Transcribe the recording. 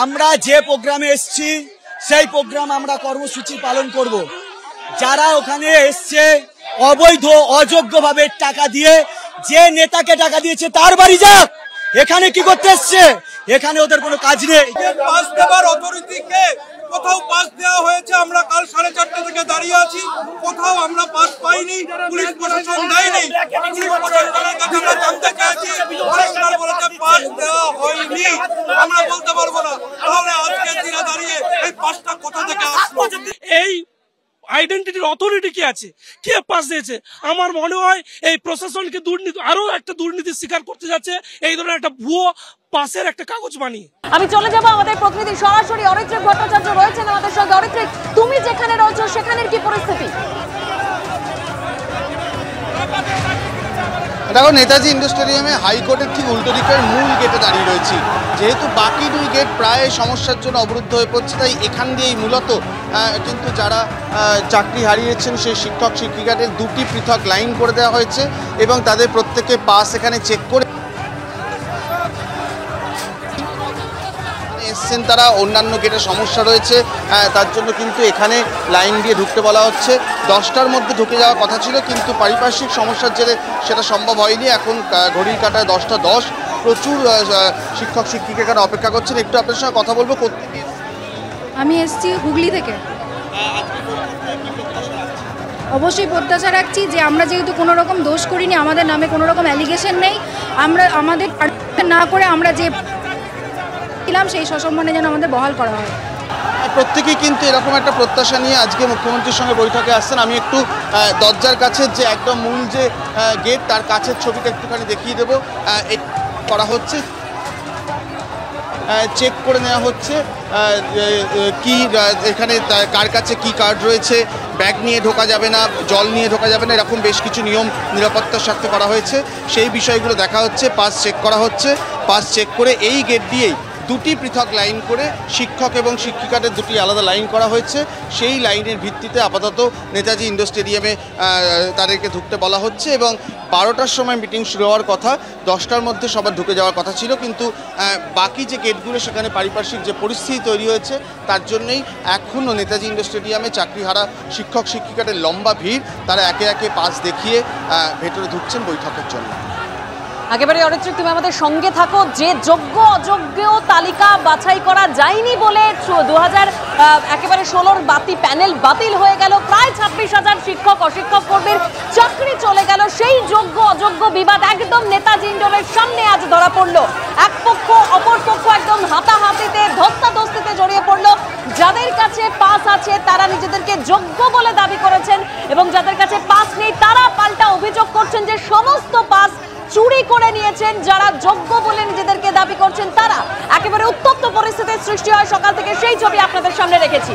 আমরা যে প্রোগ্রামে এসেছি সেই প্রোগ্রাম আমরা কর্মসূচি পালন করব। যারা ওখানে এসছে অবৈধ অযোগ্যভাবে টাকা দিয়ে, যে নেতাকে টাকা দিয়েছে তার বাড়ি যাক। এখানে কি করতে এসছে? এখানে ওদের কোনো কাজ নেই। পাস দেওয়ার অথরিটিকে কোথাও পাস দেওয়া হয়েছে, আমরা কাল 4:30 থেকে দাঁড়িয়ে আছি, কোথাও আমরা পাস পাইনি, পুলিশ প্রশাসন দেয়নি। পুলিশ প্রশাসনের কাছে আমরা জানতে চাইছি, পরিষ্কার বলেছে পাস দেওয়া হয়নি, আমরা বলতে পারবো না। তাহলে আজকে দিনে দাঁড়িয়ে এই পাসটা কোথা থেকে আসলো? এই আইডেন্টিটির অথরিটি কি আছে, কে পাস দিয়েছে? আমার মনে হয় এই প্রশাসনকে দুর্নীতি, আরো একটা দুর্নীতির শিকার করতে যাচ্ছে এই ধরনের একটা ভুয়ো পাসের একটা কাগজ বানিয়ে। আমি চলে যাব আমাদের প্রতিনিধি সরাসরি অরিত্রিক ভট্টাচার্য রয়েছেন আমাদের সঙ্গে। অরিত্রিক, তুমি যেখানে রয়েছো সেখানের কি পরিস্থিতি? দেখো, নেতাজি ইন্ডোর স্টেডিয়ামে হাইকোর্টের ঠিক উল্টো দিকের মূল গেটে দাঁড়িয়ে রয়েছি। যেহেতু বাকি দুই গেট প্রায় সমস্যার জন্য অবরুদ্ধ হয়ে পড়ছে, তাই এখান দিয়েই মূলত কিন্তু যারা চাকরি হারিয়েছেন সেই শিক্ষক শিক্ষিকাদের দুটি পৃথক লাইন করে দেওয়া হয়েছে এবং তাদের প্রত্যেকে পাস এখানে চেক করে এসছেন। তারা অন্যান্য গেটে সমস্যা রয়েছে, তার জন্য কিন্তু এখানে লাইন দিয়ে ঢুকতে বলা হচ্ছে। 10টার মধ্যে ঢুকে যাওয়ার কথা ছিল, কিন্তু পারিপার্শ্বিক সমস্যার জেরে সেটা সম্ভব হয়নি। এখন ঘড়ির কাঁটায় 10টা 10। প্রচুর শিক্ষক শিক্ষিকা এখানে অপেক্ষা করছেন। একটু আপনার সঙ্গে কথা বলবো। আমি এসেছি হুগলি থেকে। অবশ্যই প্রত্যাশা রাখছি যে আমরা যেহেতু কোনো রকম দোষ করিনি, আমাদের নামে কোনো রকম অ্যালিগেশন নেই, আমরা আমাদের না করে আমরা যে সেই সসম্মানে যেন আমাদের বহাল করা হয়। প্রত্যেকেই কিন্তু এরকম একটা প্রত্যাশা নিয়ে আজকে মুখ্যমন্ত্রীর সঙ্গে বৈঠকে আসছেন। আমি একটু দরজার কাছে যে একদম মূল যে গেট তার কাছের ছবিটা একটুখানি দেখিয়ে দেবো। করা হচ্ছে, চেক করে নেওয়া হচ্ছে কি এখানে কার কাছে কি কার্ড রয়েছে, ব্যাগ নিয়ে ঢোকা যাবে না, জল নিয়ে ঢোকা যাবে না, এরকম বেশ কিছু নিয়ম নিরাপত্তার স্বার্থে করা হয়েছে। সেই বিষয়গুলো দেখা হচ্ছে, পাস চেক করা হচ্ছে। পাস চেক করে এই গেট দিয়েই দুটি পৃথক লাইন করে শিক্ষক এবং শিক্ষিকাদের দুটি আলাদা লাইন করা হয়েছে। সেই লাইনের ভিত্তিতে আপাতত নেতাজি ইন্ডোর স্টেডিয়ামে তাদেরকে ঢুকতে বলা হচ্ছে এবং 12টার সময় মিটিং শুরু হওয়ার কথা, 10টার মধ্যে সবার ঢুকে যাওয়ার কথা ছিল। কিন্তু বাকি যে গেটগুলো সেখানে পারিপার্শ্বিক যে পরিস্থিতি তৈরি হয়েছে তার জন্যই এখনও নেতাজি ইন্ডোর স্টেডিয়ামে চাকরিহারা শিক্ষক শিক্ষিকাদের লম্বা ভিড়। তারা একে একে পাস দেখিয়ে ভেতরে ঢুকছেন বৈঠকের জন্য। একেবারে অরিত্রিক, তুমি আমাদের সঙ্গে থাকো। যে যোগ্য অযোগ্য তালিকা বাছাই করা যায়নি বলে 2016 প্যানেল বাতিল হয়ে গেল, প্রায় 26,000 শিক্ষক অশিক্ষক কর্মীর চাকরি চলে গেল। সেই যোগ্য অযোগ্য বিবাদ একদম নেতাজি ইন্ডোরের সামনে আজ ধরা পড়লো। এক পক্ষ অপর পক্ষ একদম হাতাহাতিতে ধস্তাধস্তিতে জড়িয়ে পড়লো। যাদের কাছে পাস আছে তারা নিজেদেরকে যোগ্য বলে দাবি করেছেন এবং যাদের কাছে পাস নেই তারা পাল্টা অভিযোগ করছেন যে সমস্ত পাস চুরি করে নিয়েছেন। যারা যোগ্য বলে নিজেদেরকে দাবি করছেন তারা। একেবারে উত্তপ্ত পরিস্থিতির সৃষ্টি হয় সকাল থেকে, সেই ছবি আপনাদের সামনে রেখেছি।